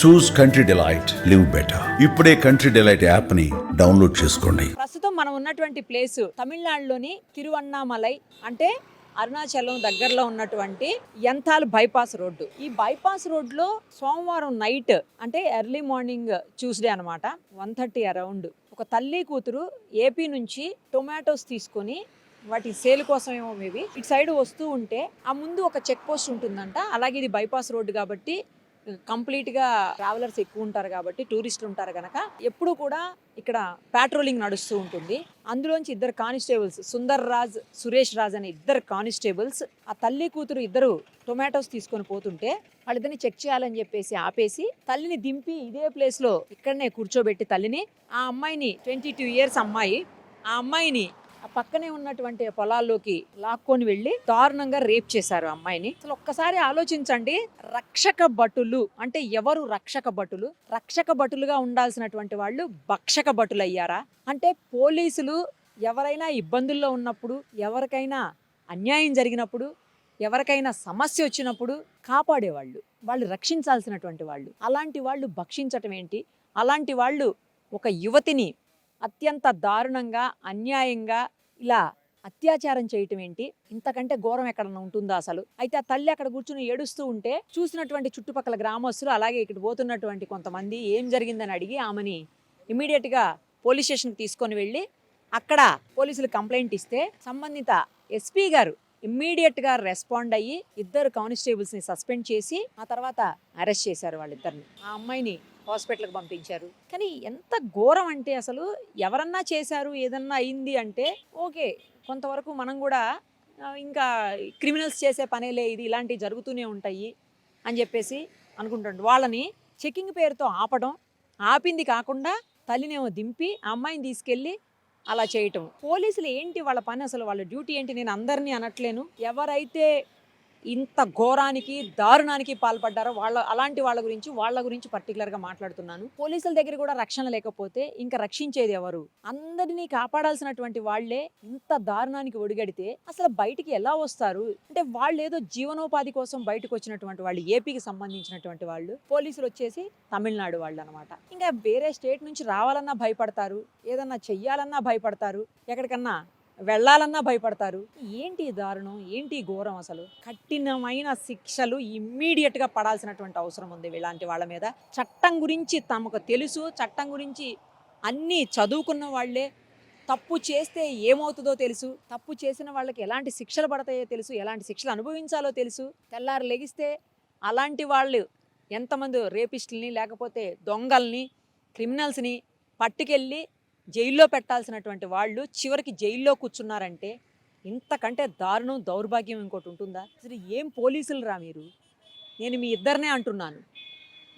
చూస్ country delight, live better. ఇప్పుడే country delight app ని download చేసుకోండి. ప్రస్తుతం మనం ఉన్నటువంటి ప్లేస్ తమిళనాడులోని తిరువన్నామలై అంటే అరుణాచలం దగ్గరలో ఉన్నటువంటి యంతాల్ బైపాస్ రోడ్డు. ఈ బైపాస్ రోడ్లో సోమవారం నైట్ అంటే ఎర్లీ మార్నింగ్ ట్యూస్డే అనమాట 1:30 అరౌండ్ ఒక తల్లి కూతురు ఏపీ నుంచి టొమాటోస్ తీసుకొని వాటి సేల్ కోసం ఏమో మేబీ ఇటు సైడ్ వస్తూ ఉంటే ఆ ముందు ఒక చెక్ పోస్ట్ ఉంటుందంట. అలాగే ఇది బైపాస్ రోడ్డు కాబట్టి కంప్లీట్గా ట్రావెలర్స్ ఎక్కువ ఉంటారు కాబట్టి టూరిస్టులు ఉంటారు కనుక ఎప్పుడు కూడా ఇక్కడ పాట్రోలింగ్ నడుస్తూ ఉంటుంది. అందులోంచి ఇద్దరు కానిస్టేబుల్స్ సుందర్ రాజ్, సురేష్ రాజ్ అనే ఇద్దరు కానిస్టేబుల్స్ ఆ తల్లి కూతురు ఇద్దరు టొమాటోస్ తీసుకొని పోతుంటే వాళ్ళిద్దరిని చెక్ చేయాలని చెప్పేసి ఆపేసి తల్లిని దింపి ఇదే ప్లేస్లో ఇక్కడనే కూర్చోబెట్టి తల్లిని ఆ అమ్మాయిని 22 years అమ్మాయి ఆ అమ్మాయిని ఆ పక్కనే ఉన్నటువంటి పొలాల్లోకి లాక్కొని వెళ్ళి దారుణంగా రేప్ చేశారు అమ్మాయిని. అసలు ఒక్కసారి ఆలోచించండి, రక్షక భటులు అంటే ఎవరు రక్షక భటులు? రక్షక భటులుగా ఉండాల్సినటువంటి వాళ్ళు భక్షక భటులు అయ్యారా? అంటే పోలీసులు ఎవరైనా ఇబ్బందుల్లో ఉన్నప్పుడు, ఎవరికైనా అన్యాయం జరిగినప్పుడు, ఎవరికైనా సమస్య వచ్చినప్పుడు కాపాడేవాళ్ళు, వాళ్ళు రక్షించాల్సినటువంటి వాళ్ళు. అలాంటి వాళ్ళు భక్షించటం ఏంటి? అలాంటి వాళ్ళు ఒక యువతిని అత్యంత దారుణంగా అన్యాయంగా ఇలా అత్యాచారం చేయటం ఏంటి? ఇంతకంటే ఘోరం ఎక్కడన్నా ఉంటుందా అసలు? అయితే ఆ తల్లి అక్కడ కూర్చుని ఏడుస్తూ ఉంటే చూసినటువంటి చుట్టుపక్కల గ్రామస్తులు అలాగే ఇక్కడ పోతున్నటువంటి కొంతమంది ఏం జరిగిందని అడిగి ఆమెని ఇమీడియట్గా పోలీస్ స్టేషన్కి తీసుకొని వెళ్ళి అక్కడ పోలీసులు కంప్లైంట్ ఇస్తే సంబంధిత ఎస్పీ గారు ఇమ్మీడియట్గా రెస్పాండ్ అయ్యి ఇద్దరు కానిస్టేబుల్స్ని సస్పెండ్ చేసి ఆ తర్వాత అరెస్ట్ చేశారు వాళ్ళిద్దరిని. ఆ అమ్మాయిని హాస్పిటల్కి పంపించారు. కానీ ఎంత ఘోరం అంటే అసలు ఎవరన్నా చేశారు ఏదన్నా అయింది అంటే ఓకే, కొంతవరకు మనం కూడా ఇంకా క్రిమినల్స్ చేసే పనేలే ఇది, ఇలాంటివి జరుగుతూనే ఉంటాయి అని చెప్పేసి అనుకుంటుంటారు. వాళ్ళని చెకింగ్ పేరుతో ఆపడం, ఆపింది కాకుండా తల్లినేమో దింపి ఆ అమ్మాయిని తీసుకెళ్ళి అలా చేయటం. పోలీసులు ఏంటి వాళ్ళ పని అసలు? వాళ్ళ డ్యూటీ ఏంటి? నేను అందరినీ అనట్లేను, ఎవరైతే ఇంత ఘోరానికి దారుణానికి పాల్పడ్డారో అలాంటి వాళ్ళ గురించి పర్టికులర్గా మాట్లాడుతున్నాను. పోలీసుల దగ్గర కూడా రక్షణ లేకపోతే ఇంకా రక్షించేది ఎవరు? అందరినీ కాపాడాల్సినటువంటి వాళ్లే ఇంత దారుణానికి ఒడిగడితే అసలు బయటికి ఎలా వస్తారు? అంటే వాళ్ళు ఏదో జీవనోపాధి కోసం బయటకు వచ్చినటువంటి వాళ్ళు, ఏపీకి సంబంధించినటువంటి వాళ్ళు, పోలీసులు వచ్చేసి తమిళనాడు వాళ్ళు అనమాట. ఇంకా వేరే స్టేట్ నుంచి రావాలన్నా భయపడతారు, ఏదన్నా చెయ్యాలన్నా భయపడతారు, ఎక్కడికన్నా వెళ్ళాలన్నా భయపడతారు. ఏంటి దారుణం, ఏంటి ఘోరం? అసలు కఠినమైన శిక్షలు ఇమ్మీడియట్గా పడాల్సినటువంటి అవసరం ఉంది ఇలాంటి వాళ్ళ మీద. చట్టం గురించి తమకు తెలుసు, చట్టం గురించి అన్నీ చదువుకున్న వాళ్ళే, తప్పు చేస్తే ఏమవుతుందో తెలుసు, తప్పు చేసిన వాళ్ళకి ఎలాంటి శిక్షలు పడతాయో తెలుసు, ఎలాంటి శిక్షలు అనుభవించాలో తెలుసు. తెల్లారు లెగిస్తే అలాంటి వాళ్ళు ఎంతమంది రేపిస్టుల్ని లేకపోతే దొంగల్ని, క్రిమినల్స్ని పట్టుకెళ్ళి జైల్లో పెట్టాల్సినటువంటి వాళ్ళు చివరికి జైల్లో కూర్చున్నారంటే ఇంతకంటే దారుణం, దౌర్భాగ్యం ఇంకోటి ఉంటుందా? అసలు ఏం పోలీసులు రా మీరు? నేను మీ ఇద్దరినే అంటున్నాను,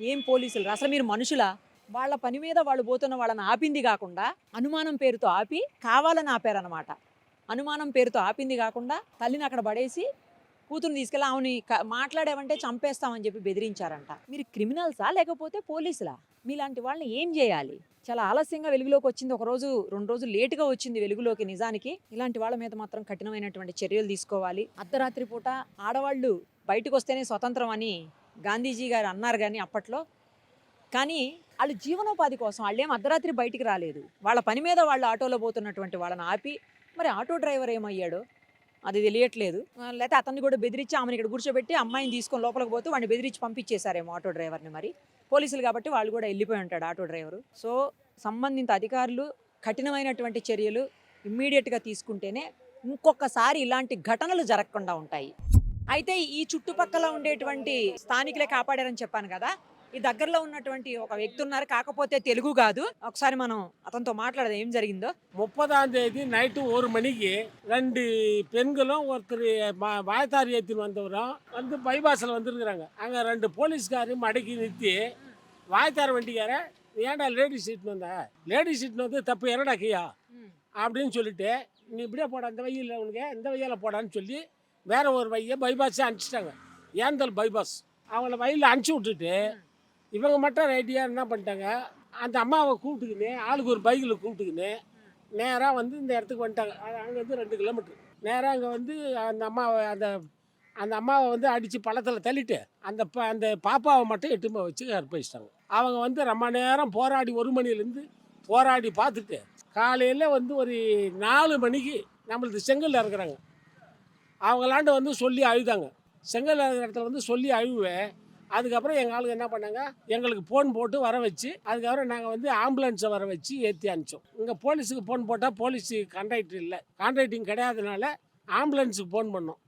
ఏం పోలీసులు రా? అసలు మీరు మనుషులా? వాళ్ళ పని మీద వాళ్ళు పోతున్న వాళ్ళని ఆపింది కాకుండా అనుమానం పేరుతో ఆపి కావాలని ఆపారనమాట. అనుమానం పేరుతో ఆపింది కాకుండా తల్లిని అక్కడ పడేసి కూతురుని తీసుకెళ్ళి ఆమెని మాట్లాడామంటే చంపేస్తామని చెప్పి బెదిరించారంట. మీరు క్రిమినల్సా లేకపోతే పోలీసులా? మీలాంటి వాళ్ళని ఏం చేయాలి? చాలా ఆలస్యంగా వెలుగులోకి వచ్చింది, ఒక రోజు 2 రోజులు లేటుగా వచ్చింది వెలుగులోకి. నిజానికి ఇలాంటి వాళ్ళ మీద మాత్రం కఠినమైనటువంటి చర్యలు తీసుకోవాలి. అర్ధరాత్రి పూట ఆడవాళ్ళు బయటకు వస్తేనే స్వతంత్రం అని గాంధీజీ గారు అన్నారు కానీ అప్పట్లో, కానీ వాళ్ళు జీవనోపాధి కోసం వాళ్ళేం అర్ధరాత్రి బయటికి రాలేదు. వాళ్ళ పని మీద వాళ్ళు ఆటోలో పోతున్నటువంటి వాళ్ళని ఆపి, మరి ఆటో డ్రైవర్ ఏమయ్యాడో అది తెలియట్లేదు. లేకపోతే అతన్ని కూడా బెదిరించి ఆమెను ఇక్కడ కూర్చోబెట్టి అమ్మాయిని తీసుకొని లోపలికి పోతూ వాడిని బెదిరించి పంపించేశారేమో ఆటో డ్రైవర్ని. మరి పోలీసులు కాబట్టి వాళ్ళు కూడా వెళ్ళిపోయి ఉంటాడు ఆటో డ్రైవరు. సో సంబంధిత అధికారులు కఠినమైనటువంటి చర్యలు ఇమ్మీడియట్గా తీసుకుంటేనే ఇంకొకసారి ఇలాంటి ఘటనలు జరగకుండా ఉంటాయి. అయితే ఈ చుట్టుపక్కల ఉండేటువంటి స్థానికులే కాపాడారని చెప్పాను కదా. ఈ దగ్గరలో ఉన్నటువంటి ఒక వ్యక్తి ఉన్నారు, కాకపోతే తెలుగు కాదు. ఒకసారి మనం அத்தன்తో மாట్లాடது ఏం జరిగిందో. 30ஆம் தேதி நைட்டு 1 மணிக்கு 2 பெண்களும் ஒருத்தர் வாய்த்தாரி ஏற்றின்னு வந்தவரும் வந்து பைபாஸில் வந்துருக்குறாங்க. அங்கே 2 போலீஸ்காரும் மடக்கி நிறுத்தி வாய்த்தார வண்டிக்கார ஏன்டா லேடிஸ் சீட்னு வந்த, லேடிஸ் சீட்னு வந்து தப்பு என்னடா கையா அப்படின்னு சொல்லிட்டு நீ இப்படியே போட, அந்த வழியில் உனக்கு இந்த வழியில் போடான்னு சொல்லி வேற ஒரு வழியை பைபாஸே அனுப்பிச்சிட்டாங்க. ஏந்தல் பைபாஸ் அவங்கள வழியில் அனுப்பிச்சி விட்டுட்டு இவங்க மட்டும் ரெடியாக என்ன பண்ணிட்டாங்க, அந்த அம்மாவை கூப்பிட்டுக்கின்னு ஆளுக்கு ஒரு பைக்கில் கூப்பிட்டுக்கின்னு நேராக வந்து இந்த இடத்துக்கு வந்துட்டாங்க. அங்கேருந்து 2 கிலோமீட்டர் நேராக அங்கே வந்து அந்த அம்மாவை அந்த அந்த அம்மாவை வந்து அடித்து பள்ளத்தில் தள்ளிட்டு அந்த பாப்பாவை மட்டும் எட்டுமே வச்சு அர்ப்பணிச்சிட்டாங்க. அவங்க வந்து ரொம்ப நேரம் போராடி 1 மணிலேருந்து போராடி பார்த்துட்டு காலையில் வந்து ஒரு 4 மணிக்கு நம்மளுக்கு செங்கல்ல இருக்கிறாங்க. அவங்களாண்டு வந்து சொல்லி அழுதாங்க. செங்கல் இருக்கிற இடத்துல வந்து சொல்லி அழுவேன். அதுக்கப்புறம் எங்கள் ஆளுங்க என்ன பண்ணாங்க, எங்களுக்கு ஃபோன் போட்டு வர வச்சு, அதுக்கப்புறம் நாங்கள் வந்து ஆம்புலன்ஸை வர வச்சு ஏற்றி அனுப்பிச்சோம். இங்கே போலீஸுக்கு ஃபோன் போட்டால் போலீஸு கான்ட்ராக்டர் இல்லை, கான்ட்ராக்டிங் கிடையாதுனால ஆம்புலன்ஸுக்கு ஃபோன் பண்ணோம்.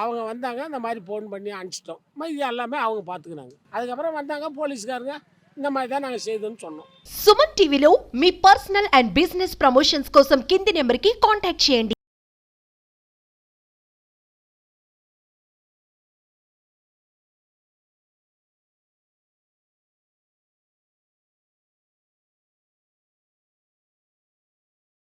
அவங்க வந்தாங்க, இந்த மாதிரி ஃபோன் பண்ணி அனுப்பிச்சிட்டோம். இது எல்லாமே அவங்க பார்த்துக்கினாங்க. அதுக்கப்புறம் வந்தாங்க போலீஸ்காரங்க, இந்த மாதிரி தான் நாங்கள் செய்தோம்னு சொன்னோம். సుమన్ టీవీలో మీ పర్సనల్ అండ్ బిజినెస్ ప్రమోషన్స్ కోసం కింది నెంబర్కి కాంటాక్ట్ చేయండి.